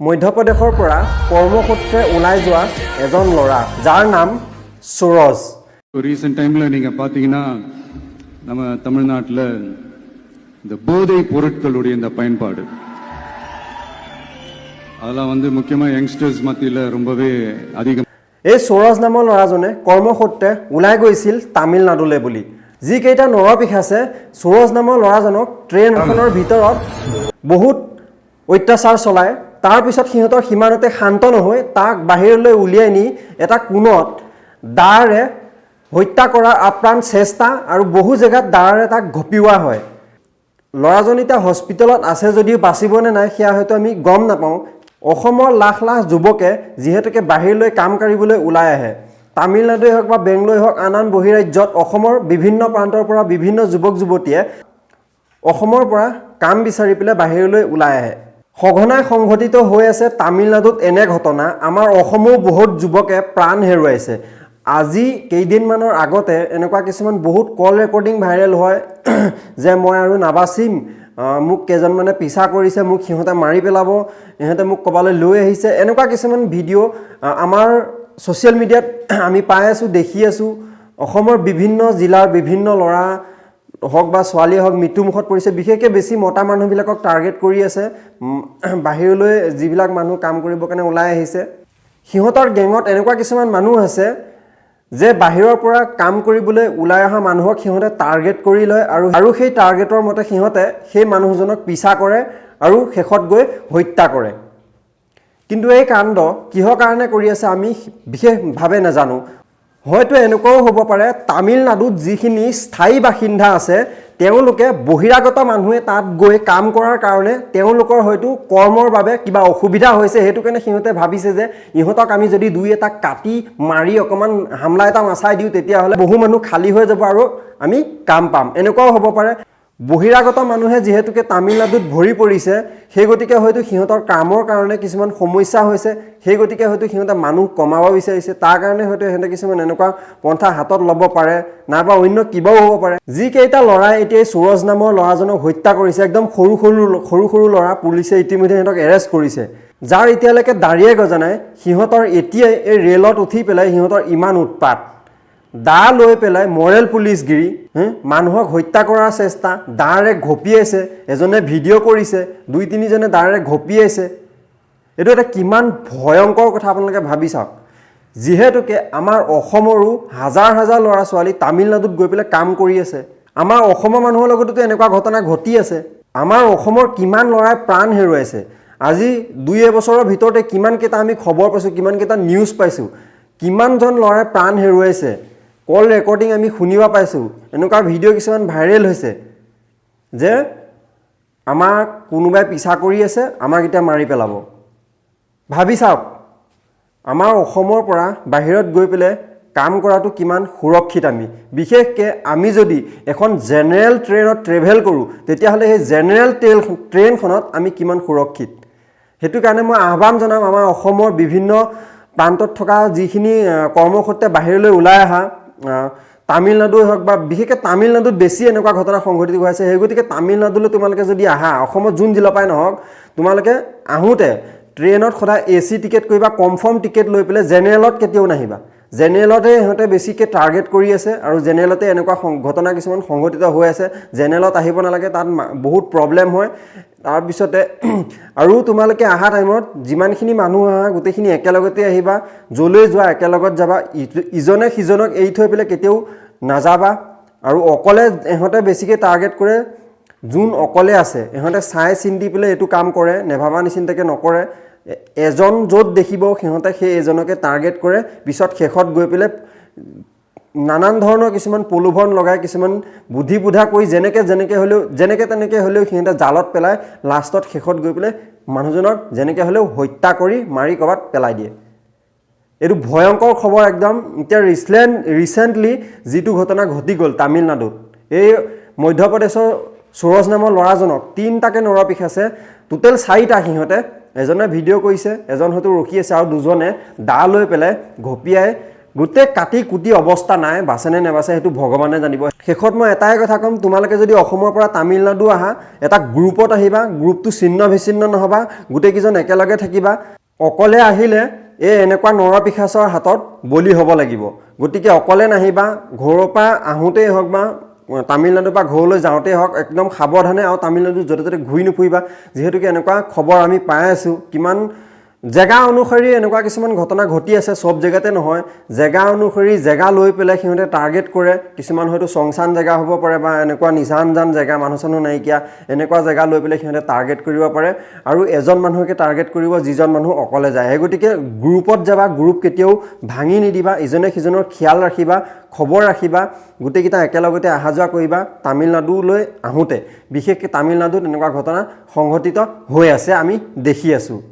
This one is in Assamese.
মধ্যপ্ৰদেশৰ পৰা কৰ্মসূত্ৰে ওলাই যোৱা এজন ল'ৰা যাৰ নাম সুৰজ। ரீசெண்ட் டைம்ல நீங்க பாத்தீங்கன்னா நம்ம தமிழ்நாட்டில் இந்த போதை பொருட்களுடைய இந்த பயன்பாடு அதெல்லாம் முக்கியமா யங்ஸ்டர்ஸ் மத்தியில் ரொம்பவே அதிகம்। এই সুৰজ নামৰ ল'ৰাজনে কৰ্মসূত্ৰে ওলাই গৈছিল তামিলনাডুলৈ বুলি। যিকেইটা নৰপিশ আছে সুৰজ নামৰ ল'ৰাজনক ট্ৰেইনখনৰ ভিতৰত বহুত অত্যাচাৰ চলায়। তাৰপিছত সিহঁতৰ সীমানতে শান্ত নহয় তাক বাহিৰলৈ উলিয়াই নি এটা কোণত দাৰে হত্যা কৰাৰ আপ্ৰাণ চেষ্টা আৰু বহু জেগাত দাৰে তাক ঘপিওৱা হয়। ল'ৰাজন এতিয়া হস্পিটেলত আছে যদিও বাচিবনে নাই সেয়া হয়তো আমি গম নাপাওঁ। অসমৰ লাখ লাখ যুৱকে যিহেতুকে বাহিৰলৈ কাম কৰিবলৈ ওলাই আহে, তামিলনাডুৱে হওক বা বেংগলোৰে হওক আন আন বহিৰাজ্যত অসমৰ বিভিন্ন প্ৰান্তৰ পৰা বিভিন্ন যুৱক যুৱতীয়ে অসমৰ পৰা কাম বিচাৰি পেলাই বাহিৰলৈ ওলাই আহে। সঘনাই সংঘটিত হৈ আছে তামিলনাডুত এনে ঘটনা। আমাৰ অসমৰো বহুত যুৱকে প্ৰাণ হেৰুৱাইছে। আজি কেইদিনমানৰ আগতে এনেকুৱা কিছুমান বহুত কল ৰেকৰ্ডিং ভাইৰেল হয় যে মই আৰু নাবাচিম, মোক কেইজনমানে পিছা কৰিছে, মোক সিহঁতে মাৰি পেলাব, সিহঁতে মোক ক'বালৈ লৈ আহিছে। এনেকুৱা কিছুমান ভিডিঅ' আমাৰ ছ'চিয়েল মিডিয়াত আমি পাই আছোঁ, দেখি আছোঁ। অসমৰ বিভিন্ন জিলাৰ বিভিন্ন ল'ৰা হওক বা ছোৱালীয়ে হওক মৃত্যুমুখত পৰিছে। বিশেষকৈ বেছি মতা মানুহবিলাকক টাৰ্গেট কৰি আছে। বাহিৰলৈ যিবিলাক মানুহ কাম কৰিবৰ কাৰণে ওলাই আহিছে সিহঁতৰ গেঙত এনেকুৱা কিছুমান মানুহ আছে যে বাহিৰৰ পৰা কাম কৰিবলৈ ওলাই অহা মানুহক সিহঁতে টাৰ্গেট কৰি লয় আৰু সেই টাৰ্গেটৰ মতে সিহঁতে সেই মানুহজনক পিছা কৰে আৰু শেষত গৈ হত্যা কৰে। কিন্তু এই কাণ্ড কিহৰ কাৰণে কৰি আছে আমি বিশেষভাৱে নাজানো। হয়তো এনেকুৱাও হ'ব পাৰে তামিলনাডুত যিখিনি স্থায়ী বাসিন্দা আছে তেওঁলোকে বহিৰাগত মানুহে তাত গৈ কাম কৰাৰ কাৰণে তেওঁলোকৰ হয়তো কৰ্মৰ বাবে কিবা অসুবিধা হৈছে। সেইটো কাৰণে সিহঁতে ভাবিছে যে ইহঁতক আমি যদি দুই এটা কাটি মাৰি অকণমান হামলা এটা মাচাই দিওঁ তেতিয়াহ'লে বহু মানুহ খালী হৈ যাব আৰু আমি কাম পাম। এনেকুৱাও হ'ব পাৰে। বহিৰাগত মানুহে যিহেতুকে তামিলনাডুত ভৰি পৰিছে সেই গতিকে হয়তো সিহঁতৰ কামৰ কাৰণে কিছুমান সমস্যা হৈছে, সেই গতিকে হয়তো সিহঁতে মানুহ কমাব বিচাৰিছে। তাৰ কাৰণে হয়তো সিহঁতে কিছুমান এনেকুৱা পন্থা হাতত ল'ব পাৰে, নাইবা অন্য কিবাও হ'ব পাৰে। যিকেইটা ল'ৰাই এতিয়া সুৰজ নামৰ ল'ৰাজনক হত্যা কৰিছে, একদম সৰু সৰু ল'ৰা, পুলিচে ইতিমধ্যে সিহঁতক এৰেষ্ট কৰিছে। যাৰ এতিয়ালৈকে দাড়িয়ে গজা নাই, সিহঁতৰ এতিয়াই এই ৰেলত উঠি পেলাই সিহঁতৰ ইমান উৎপাত, দা লৈ পেলাই মৰেল পুলিচগিৰি, মানুহক হত্যা কৰাৰ চেষ্টা, দাৰে ঘপিয়াইছে। এজনে ভিডিঅ' কৰিছে, 2-3জনে দাৰে ঘপিয়াইছে। এইটো এটা কিমান ভয়ংকৰ কথা আপোনালোকে ভাবি চাওক। যিহেতুকে আমাৰ অসমৰো হাজাৰ হাজাৰ ল'ৰা ছোৱালী তামিলনাডুত গৈ পেলাই কাম কৰি আছে। আমাৰ অসমৰ মানুহৰ লগতো এনেকুৱা ঘটনা ঘটি আছে। আমাৰ অসমৰ কিমান ল'ৰাই প্ৰাণ হেৰুৱাইছে। আজি 2 বছৰৰ ভিতৰতে কিমানকেইটা আমি খবৰ পাইছোঁ, কিমানকেইটা নিউজ পাইছোঁ, কিমানজন ল'ৰাই প্ৰাণ হেৰুৱাইছে। কল ৰেকৰ্ডিং আমি শুনিব পাইছোঁ। এনেকুৱা ভিডিঅ' কিছুমান ভাইৰেল হৈছে যে আমাক কোনোবাই পিছা কৰি আছে, আমাক এতিয়া মাৰি পেলাব। ভাবি চাওক, আমাৰ অসমৰ পৰা বাহিৰত গৈ পেলাই কাম কৰাটো কিমান সুৰক্ষিত। আমি বিশেষকৈ আমি যদি এখন জেনেৰেল ট্ৰেইনত ট্ৰেভেল কৰোঁ তেতিয়াহ'লে সেই জেনেৰেল ট্ৰেইনখনত আমি কিমান সুৰক্ষিত। সেইটো কাৰণে মই আহ্বান জনাম আমাৰ অসমৰ বিভিন্ন প্ৰান্তত থকা যিখিনি কৰ্মসূত্ৰে বাহিৰলৈ ওলাই অহা তামিলনাডুৱে হওক বা বিশেষকৈ তামিলনাডুত বেছি এনেকুৱা ঘটনা সংঘটিত হৈছে। সেই গতিকে তামিলনাডুলৈ তোমালোকে যদি আহা, অসমত যোন জিলাৰ পৰাই নহওক, তোমালোকে আহোঁতে ট্ৰেইনত সদায় AC টিকেট কৰিবা, কনফাৰ্ম টিকেট লৈ পেলাই। জেনেৰেলত কেতিয়াও নাহিবা। জেনেৰেলতে সিহঁতে বেছিকৈ টাৰ্গেট কৰি আছে আৰু জেনেৰেলতে এনেকুৱা ঘটনা কিছুমান সংঘটিত হৈ আছে। জেনেৰেলত আহিব নালাগে, তাত বহুত প্ৰব্লেম হয়। তাৰপিছতে আৰু তোমালোকে অহা টাইমত যিমানখিনি মানুহ আহা গোটেইখিনি একেলগতে আহিবা। য'লৈ যোৱা একেলগত যাবা। ইজনে সিজনক এৰি থৈ পেলাই কেতিয়াও নাযাবা। আৰু অকলে ইহঁতে বেছিকৈ টাৰ্গেট কৰে। যোন অকলে আছে ইহঁতে চাই চিন্তি পেলাই এইটো কাম কৰে, নেভাবা নিচিন্তাকৈ নকৰে। এজন য'ত দেখিব সিহঁতে সেই এজনকে টাৰ্গেট কৰে। পিছত শেষত গৈ পেলাই নানান ধৰণৰ কিছুমান প্ৰলোভন লগাই, কিছুমান বুদ্ধিবোধা কৰি যেনেকৈ তেনেকৈ হ'লেও সিহঁতে জালত পেলাই লাষ্টত শেষত গৈ পেলাই মানুহজনক যেনেকৈ হ'লেও হত্যা কৰি মাৰি ক'ৰবাত পেলাই দিয়ে। এইটো ভয়ংকৰ খবৰ একদম। এতিয়া ৰিচেণ্টলি যিটো ঘটনা ঘটি গ'ল তামিলনাডুত, এই মধ্যপ্ৰদেশৰ সুৰজ নামৰ ল'ৰাজনক 3টাকৈ নৰপিশ আছে, টোটেল 4টা। সিহঁতে এজনে ভিডিঅ' কৰিছে, এজন হয়তো ৰখি আছে আৰু 2জনে দা লৈ পেলাই ঘপিয়াই গোটেই কাটি কুটি অৱস্থা নাই, বাচেনে নেবাচে সেইটো ভগৱানে জানিব। শেষত মই এটাই কথা ক'ম, তোমালোকে যদি অসমৰ পৰা তামিলনাডু আহা, এটা গ্ৰুপত আহিবা, গ্ৰুপটো ছিন্ন বিচ্ছিন্ন নহ'বা, গোটেইকেইজন একেলগে থাকিবা। অকলে আহিলে এই এনেকুৱা নৰপিশাচৰ হাতত বলি হ'ব লাগিব। গতিকে অকলে নাহিবা, ঘৰৰ পৰা আহোঁতেই হওক বা তামিলনাডুৰ পৰা ঘৰলৈ যাওঁতেই হওক, একদম সাৱধানে আৰু তামিলনাডু য'তে ত'তে ঘূৰি নুফুৰিবা। যিহেতুকে এনেকুৱা খবৰ আমি পাই আছোঁ, কিমান জেগা অনুসৰি এনেকুৱা কিছুমান ঘটনা ঘটি আছে, চব জেগাতে নহয়। জেগা অনুসৰি জেগা লৈ পেলাই সিহঁতে টাৰ্গেট কৰে। কিছুমান হয়তো চংচান জেগা হ'ব পাৰে বা এনেকুৱা নিজান জেগা, মানুহ চানুহ নাইকিয়া, এনেকুৱা জেগা লৈ পেলাই সিহঁতে টাৰ্গেট কৰিব পাৰে। আৰু এজন মানুহকে টাৰ্গেট কৰিব যিজন মানুহ অকলে যায়। সেই গতিকে গ্ৰুপত যাবা, গ্ৰুপ কেতিয়াও ভাঙি নিদিবা, ইজনে সিজনৰ খিয়াল ৰাখিবা, খবৰ ৰাখিবা, গোটেইকেইটা একেলগতে অহা যোৱা কৰিবা। তামিলনাডুলৈ আহোঁতে বিশেষকৈ তামিলনাডুত এনেকুৱা ঘটনা সংঘটিত হৈ আছে, আমি দেখি আছোঁ।